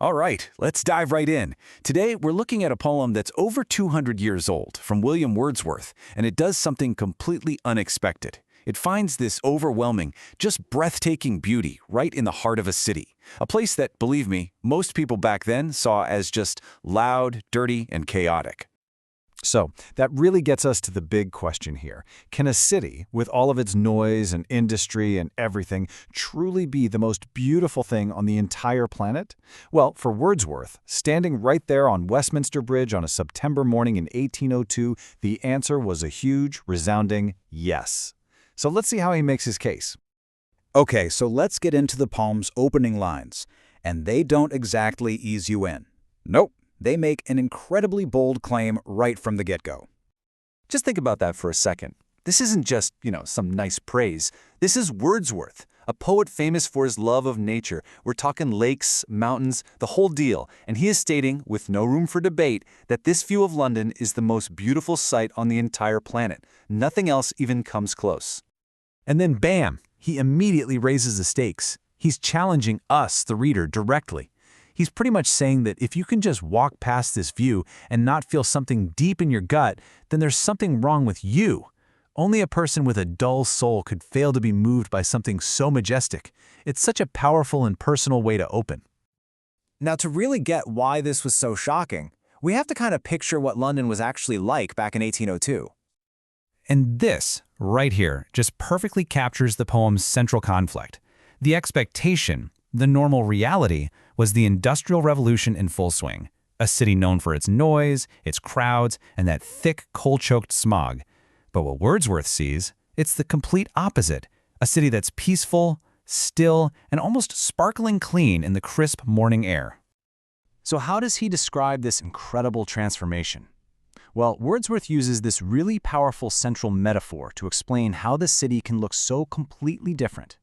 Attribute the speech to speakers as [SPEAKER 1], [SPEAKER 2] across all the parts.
[SPEAKER 1] All right, let's dive right in. Today, we're looking at a poem that's over 200 years old from William Wordsworth, and it does something completely unexpected. It finds this overwhelming, just breathtaking beauty right in the heart of a city, a place that, believe me, most people back then saw as just loud, dirty, and chaotic.
[SPEAKER 2] So, that really gets us to the big question here. Can a city, with all of its noise and industry and everything, truly be the most beautiful thing on the entire planet? Well, for Wordsworth, standing right there on Westminster Bridge on a September morning in 1802, the answer was a huge, resounding yes. So let's see how he makes his case.
[SPEAKER 3] Okay, so let's get into the poem's opening lines. And they don't exactly ease you in. Nope. They make an incredibly bold claim right from the get-go.
[SPEAKER 4] Just think about that for a second. This isn't just, some nice praise. This is Wordsworth, a poet famous for his love of nature. We're talking lakes, mountains, the whole deal. And he is stating, with no room for debate, that this view of London is the most beautiful sight on the entire planet. Nothing else even comes close.
[SPEAKER 5] And then bam, he immediately raises the stakes. He's challenging us, the reader, directly. He's pretty much saying that if you can just walk past this view and not feel something deep in your gut, then there's something wrong with you. Only a person with a dull soul could fail to be moved by something so majestic. It's such a powerful and personal way to open.
[SPEAKER 6] Now, to really get why this was so shocking, we have to kind of picture what London was actually like back in 1802.
[SPEAKER 5] And this, right here, just perfectly captures the poem's central conflict. The expectation, the normal reality, was the Industrial Revolution in full swing, a city known for its noise, its crowds, and that thick, coal-choked smog. But what Wordsworth sees, it's the complete opposite, a city that's peaceful, still, and almost sparkling clean in the crisp morning air.
[SPEAKER 2] So how does he describe this incredible transformation? Well, Wordsworth uses this really powerful central metaphor to explain how the city can look so completely different.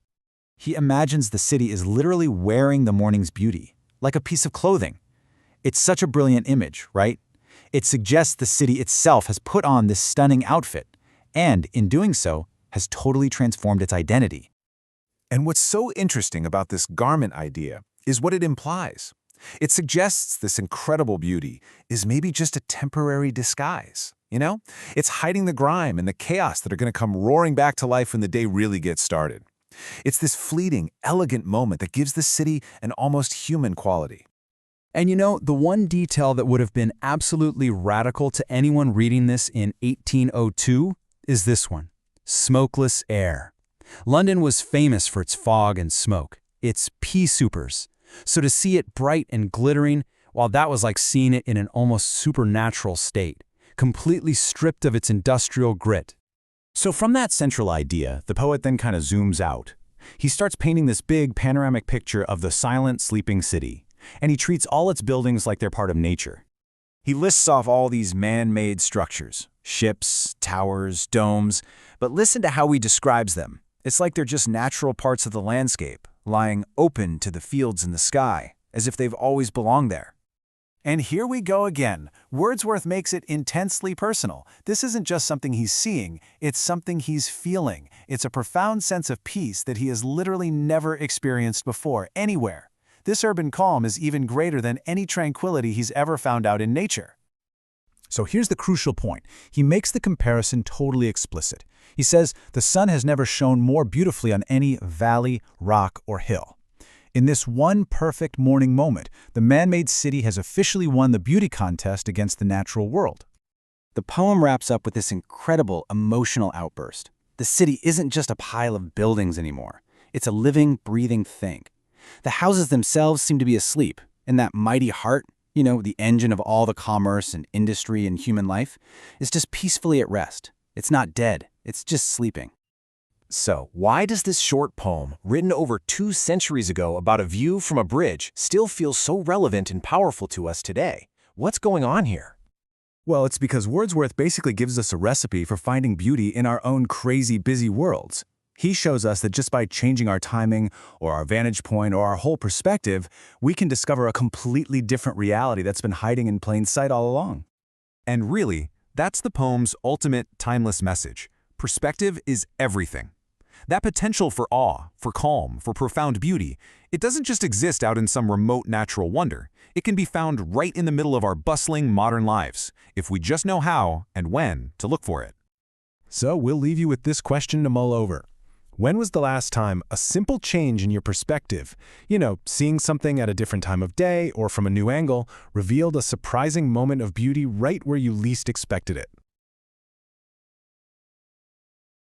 [SPEAKER 2] He imagines the city is literally wearing the morning's beauty, like a piece of clothing. It's such a brilliant image, right? It suggests the city itself has put on this stunning outfit, and in doing so, has totally transformed its identity.
[SPEAKER 7] And what's so interesting about this garment idea is what it implies. It suggests this incredible beauty is maybe just a temporary disguise. It's hiding the grime and the chaos that are going to come roaring back to life when the day really gets started. It's this fleeting, elegant moment that gives the city an almost human quality.
[SPEAKER 3] And the one detail that would have been absolutely radical to anyone reading this in 1802 is this one: smokeless air. London was famous for its fog and smoke, its pea soupers. So to see it bright and glittering, well, that was like seeing it in an almost supernatural state, completely stripped of its industrial grit. So from that central idea, the poet then kind of zooms out. He starts painting this big panoramic picture of the silent, sleeping city, and he treats all its buildings like they're part of nature. He lists off all these man-made structures, ships, towers, domes, but listen to how he describes them. It's like they're just natural parts of the landscape, lying open to the fields and the sky, as if they've always belonged there.
[SPEAKER 2] And here we go again. Wordsworth makes it intensely personal. This isn't just something he's seeing, it's something he's feeling. It's a profound sense of peace that he has literally never experienced before, anywhere. This urban calm is even greater than any tranquility he's ever found out in nature. So here's the crucial point. He makes the comparison totally explicit. He says the sun has never shone more beautifully on any valley, rock, or hill. In this one perfect morning moment, the man-made city has officially won the beauty contest against the natural world.
[SPEAKER 6] The poem wraps up with this incredible emotional outburst. The city isn't just a pile of buildings anymore. It's a living, breathing thing. The houses themselves seem to be asleep, and that mighty heart, the engine of all the commerce and industry and human life, is just peacefully at rest. It's not dead, it's just sleeping.
[SPEAKER 4] So, why does this short poem, written over 2 centuries ago about a view from a bridge, still feel so relevant and powerful to us today? What's going on here?
[SPEAKER 1] Well, it's because Wordsworth basically gives us a recipe for finding beauty in our own crazy, busy worlds. He shows us that just by changing our timing or our vantage point or our whole perspective, we can discover a completely different reality that's been hiding in plain sight all along.
[SPEAKER 7] And really, that's the poem's ultimate timeless message. Perspective is everything.
[SPEAKER 1] That potential for awe, for calm, for profound beauty, it doesn't just exist out in some remote natural wonder. It can be found right in the middle of our bustling modern lives, if we just know how and when to look for it.
[SPEAKER 2] So we'll leave you with this question to mull over. When was the last time a simple change in your perspective, seeing something at a different time of day or from a new angle, revealed a surprising moment of beauty right where you least expected it?